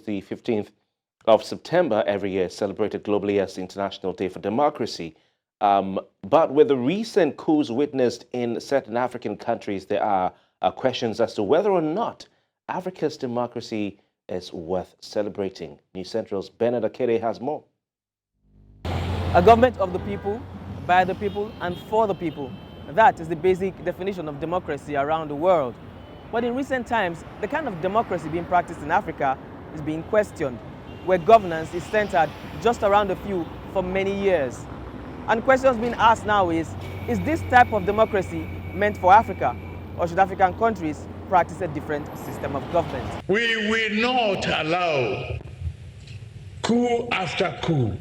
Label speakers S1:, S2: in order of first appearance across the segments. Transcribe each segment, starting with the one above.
S1: The 15th of September every year is celebrated globally as the International Day for Democracy. But with the recent coups witnessed in certain African countries, there are questions as to whether or not Africa's democracy is worth celebrating. News Central's Akede has more.
S2: A government of the people, by the people, and for the people. That is the basic definition of democracy around the world. But in recent times, the kind of democracy being practiced in Africa is being questioned, where governance is centered just around a few for many years. And questions being asked now is this type of democracy meant for Africa, or should African countries practice a different system of government?
S3: We will not allow coup after coup.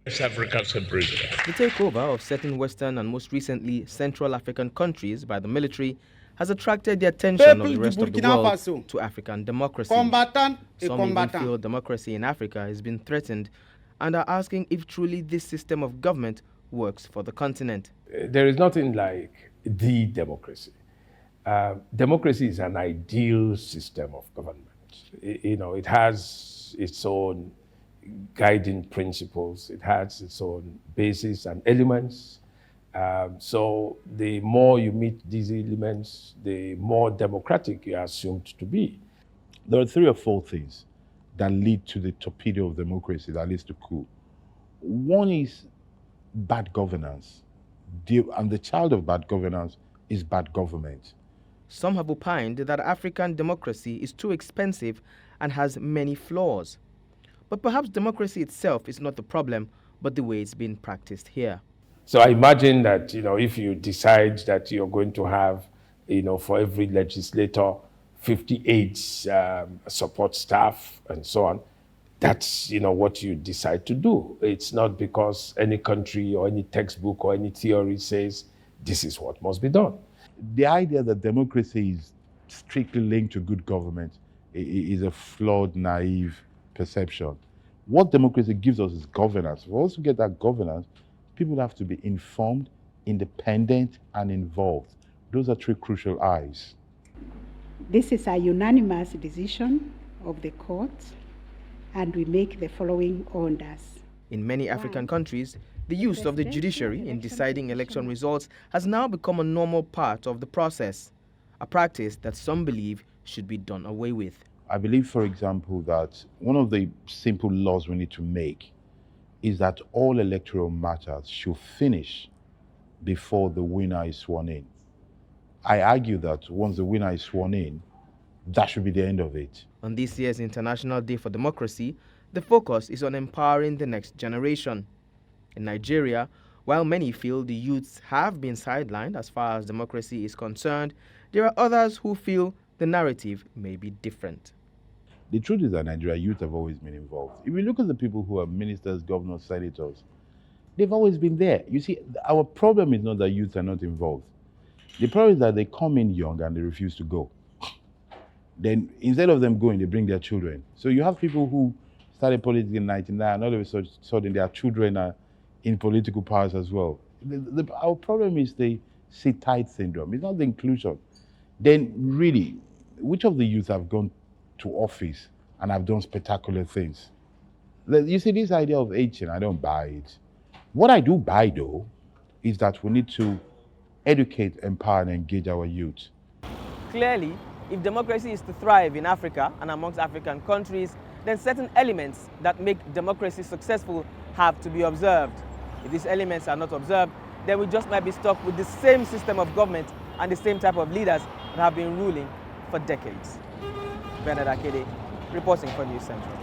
S3: Africa's president.
S2: The takeover of certain Western and most recently Central African countries by the military has attracted the attention of the rest of the world to African democracy. Some even feel democracy in Africa has been threatened and are asking if truly this system of government works for the continent.
S4: There is nothing like the democracy. Democracy is an ideal system of government. It has its own guiding principles. It has its own basis and elements. So the more you meet these elements, the more democratic you are assumed to be.
S5: There are 3 or 4 things that lead to the torpedo of democracy, that leads to coup. One is bad governance. And the child of bad governance is bad government.
S2: Some have opined that African democracy is too expensive and has many flaws. But perhaps democracy itself is not the problem, but the way it's being practiced here.
S4: So I imagine that, if you decide that you're going to have, for every legislator, 58 support staff and so on, that's, what you decide to do. It's not because any country or any textbook or any theory says this is what must be done.
S5: The idea that democracy is strictly linked to good government is a flawed, naive perception. What democracy gives us is governance. For us to get that governance, people have to be informed, independent, and involved. Those are 3 crucial I's.
S6: This is a unanimous decision of the court, and we make the following orders.
S2: In many African countries, the use of the judiciary in deciding election results has now become a normal part of the process, a practice that some believe should be done away with.
S5: I believe, for example, that one of the simple laws we need to make is that all electoral matters should finish before the winner is sworn in. I argue that once the winner is sworn in, that should be the end of it.
S2: On this year's International Day for Democracy, the focus is on empowering the next generation. In Nigeria, while many feel the youths have been sidelined as far as democracy is concerned, there are others who feel the narrative may be different.
S5: The truth is that Nigeria youth have always been involved. If you look at the people who are ministers, governors, senators, they've always been there. You see, our problem is not that youth are not involved. The problem is that they come in young and they refuse to go. Then instead of them going, they bring their children. So you have people who started politics in 1999, and all of a sudden their children are in political powers as well. Our problem is the sit-tight syndrome. It's not the inclusion. Then really, which of the youth have gone to office and have done spectacular things? You see, this idea of aging, I don't buy it. What I do buy, though, is that we need to educate, empower, and engage our youth.
S2: Clearly, if democracy is to thrive in Africa and amongst African countries, then certain elements that make democracy successful have to be observed. If these elements are not observed, then we just might be stuck with the same system of government and the same type of leaders that have been ruling for decades. Akede, reporting for News Central.